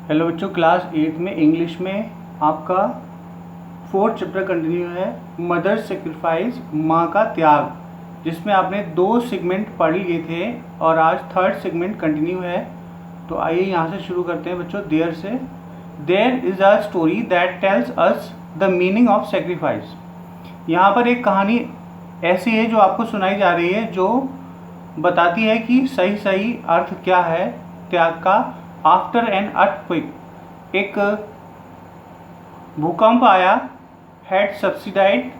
Hello बच्चों, class 8 में English में आपका 4th चैप्टर कंटिन्यू है, मदर सेक्रीफाइस, माँ का त्याग, जिसमें आपने 2 सेगमेंट पढ़ लिए थे और आज 3rd सेगमेंट कंटिन्यू है। तो आइए यहाँ से शुरू करते हैं बच्चों। देयर से there is a story that tells us the meaning of sacrifice. यहाँ पर एक कहानी ऐसी है जो आपको सुनाई जा रही है, जो बताती है कि सही अर्थ क्या है त्याग का। आफ्टर एन अर्थक्वेक, एक भूकंप आया, had subsided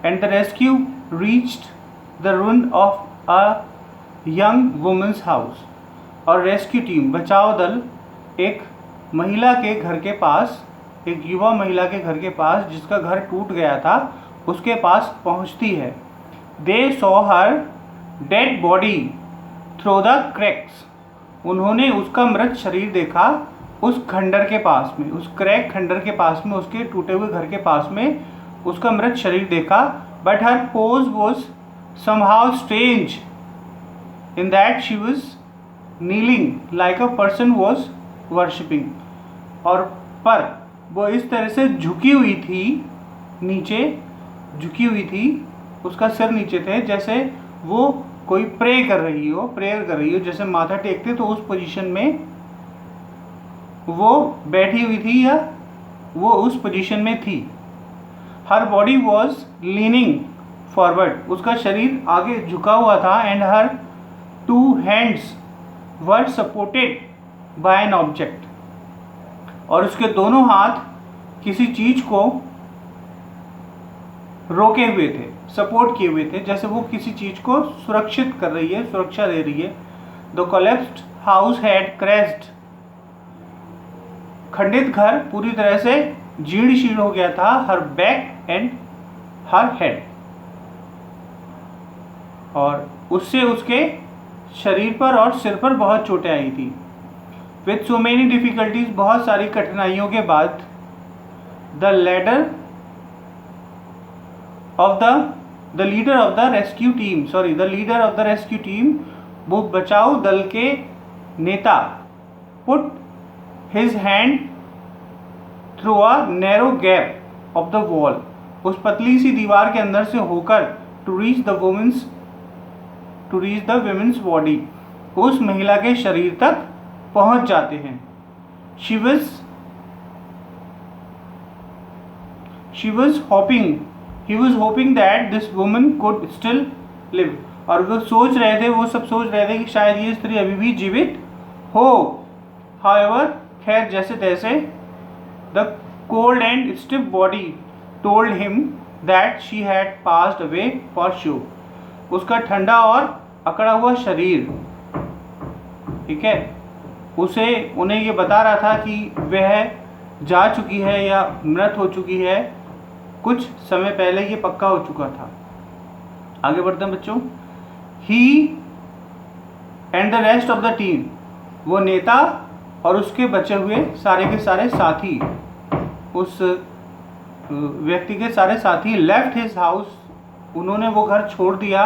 and the rescue reached the ruin of a young women's house. और रेस्क्यू टीम, बचाव दल, एक महिला के घर के पास, एक युवा महिला के घर के पास जिसका घर टूट गया था, उसके पास पहुंचती है। They saw her dead body through the cracks. उन्होंने उसका मृत शरीर देखा उस खंडर के पास में, उस क्रैक खंडर के पास में, उसके टूटे हुए घर के पास में उसका मृत शरीर देखा। But her pose was somehow strange in that she was kneeling like a person was worshipping. और पर वो इस तरह से झुकी हुई थी, नीचे झुकी हुई थी, उसका सिर नीचे थे, जैसे वो कोई प्रेयर कर रही हो, जैसे माथा टेकते तो उस पोजीशन में वो बैठी हुई थी या वो उस पोजीशन में थी। हर बॉडी वॉज लीनिंग फॉरवर्ड, उसका शरीर आगे झुका हुआ था। And her 2 hands were supported by an object, और उसके दोनों हाथ किसी चीज को रोके हुए थे, सपोर्ट किए हुए थे, जैसे वो किसी चीज को सुरक्षित कर रही है, सुरक्षा दे रही है। The collapsed house had crashed, खंडित घर पूरी तरह से जीर्ण शीर्ण हो गया था। Her back and her head, और उससे उसके शरीर पर और सिर पर बहुत चोटें आई थी। विथ सो मेनी डिफिकल्टीज, बहुत सारी कठिनाइयों के बाद, the leader of the leader of the rescue team, वो बचाव दल के नेता, put his hand through a narrow gap of the wall, उस पतली सी दीवार के अंदर से होकर, to reach the women's body, उस महिला के शरीर तक पहुंच जाते हैं। She was hoping that this woman could still live, और वो सब सोच रहे थे कि शायद ये स्त्री अभी भी जीवित हो। However, खैर जैसे तैसे, the cold and stiff body told him that she had passed away for sure. उसका ठंडा और अकड़ा हुआ शरीर, ठीक है, उन्हें ये बता रहा था कि वह जा चुकी है या मृत हो चुकी है, कुछ समय पहले ये पक्का हो चुका था। आगे बढ़ते हैं बच्चों। He and the rest of the team, वो नेता और उसके बचे हुए सारे के सारे साथी, उस व्यक्ति के सारे साथी, लेफ्ट हिज हाउस, उन्होंने वो घर छोड़ दिया।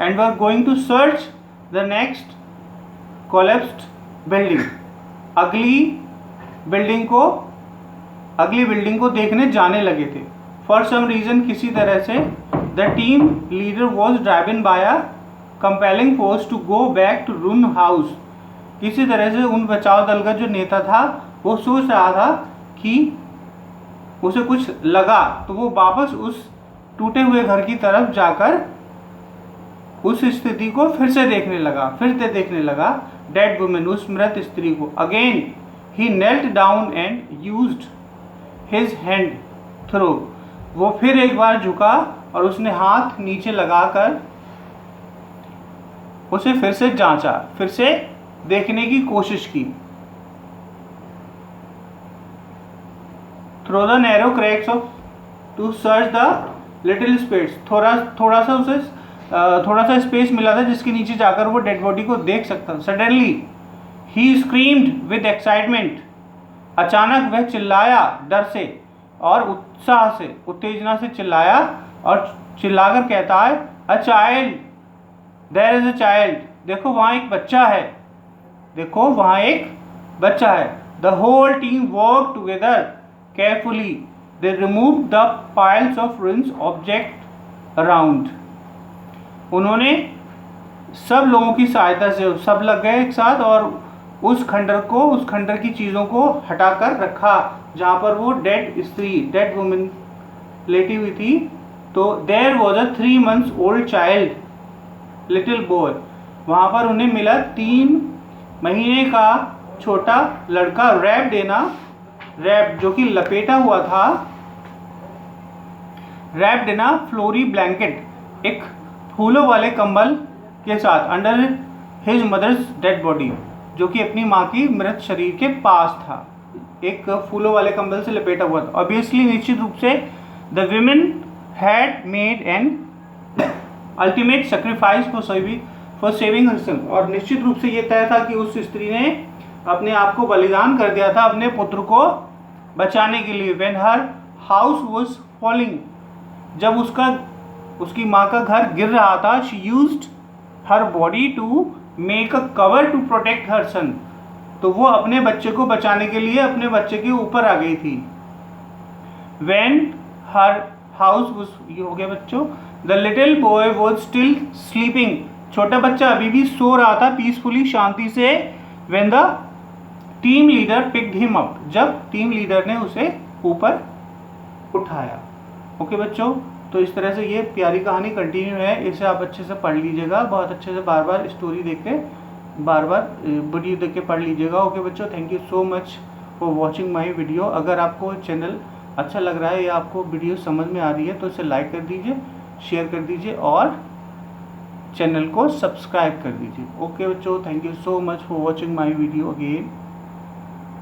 And were going to search the next collapsed building, अगली बिल्डिंग को देखने जाने लगे थे। फॉर सम रीजन, किसी तरह से, the team leader was driven by a compelling force to go back to ruin house. किसी तरह से उन बचाव दल का जो नेता था वो सोच रहा था कि उसे कुछ लगा तो वो वापस उस टूटे हुए घर की तरफ जाकर उस स्थिति को फिर से देखने लगा, डेड वुमेन, उस मृत स्त्री को। Again he knelt down and used his hand through, वो फिर एक बार झुका और उसने हाथ नीचे लगाकर उसे फिर से जांचा, फिर से देखने की कोशिश की। Through the narrow cracks of to search the little space, थोड़ा सा स्पेस मिला था जिसके नीचे जाकर वो डेड बॉडी को देख सकता। Suddenly he screamed with excitement, अचानक वह चिल्लाया डर से और उत्साह से, उत्तेजना से चिल्लाया और चिल्लाकर कहता है, a child, there is a child, देखो वहाँ एक बच्चा है, The whole team worked together carefully. They removed the piles of ruins object around. उन्होंने सब लोगों की सहायता से सब लग गए एक साथ और उस खंडर की चीज़ों को हटाकर रखा जहाँ पर वो डेड वुमेन लेटी हुई थी. तो there was a 3 months old child little boy. वहाँ पर उन्हें मिला 3 महीने का छोटा लड़का रैप्ड जो कि लपेटा हुआ था, wrapped in a flowery blanket, एक फूलों वाले कंबल के साथ, under his mother's dead body, जो कि अपनी माँ की मृत शरीर के पास था, एक फूलों वाले कंबल से लपेटा हुआ था. ऑब्वियसली निश्चित रूप से the women had made an ultimate sacrifice for saving herself. और निश्चित रूप से ये तय था कि उस स्त्री ने अपने आप को बलिदान कर दिया था अपने पुत्र को बचाने के लिए. When her house was falling, जब उसकी माँ का घर गिर रहा था, she used her body to make a cover to protect her son. तो वो अपने बच्चे को बचाने के लिए अपने बच्चे के ऊपर आ गई थी. व्हेन हर हाउस वाज, ये हो गया बच्चों. The little boy was still sleeping, छोटा बच्चा अभी भी सो रहा था पीसफुली, शांति से. When the team leader picked him up, जब टीम लीडर ने उसे ऊपर उठाया. ओके बच्चों, तो इस तरह से ये प्यारी कहानी कंटिन्यू है. इसे आप अच्छे से पढ़ लीजिएगा, बहुत अच्छे से बार बार स्टोरी देख के, बार बार वीडियो देख के पढ़ लीजिएगा. ओके बच्चों, thank you so much for watching my video. अगर आपको चैनल अच्छा लग रहा है या आपको वीडियो समझ में आ रही है तो इसे लाइक कर दीजिए, शेयर कर दीजिए और चैनल को सब्सक्राइब कर दीजिए. ओके बच्चों, thank you so much for watching my video again.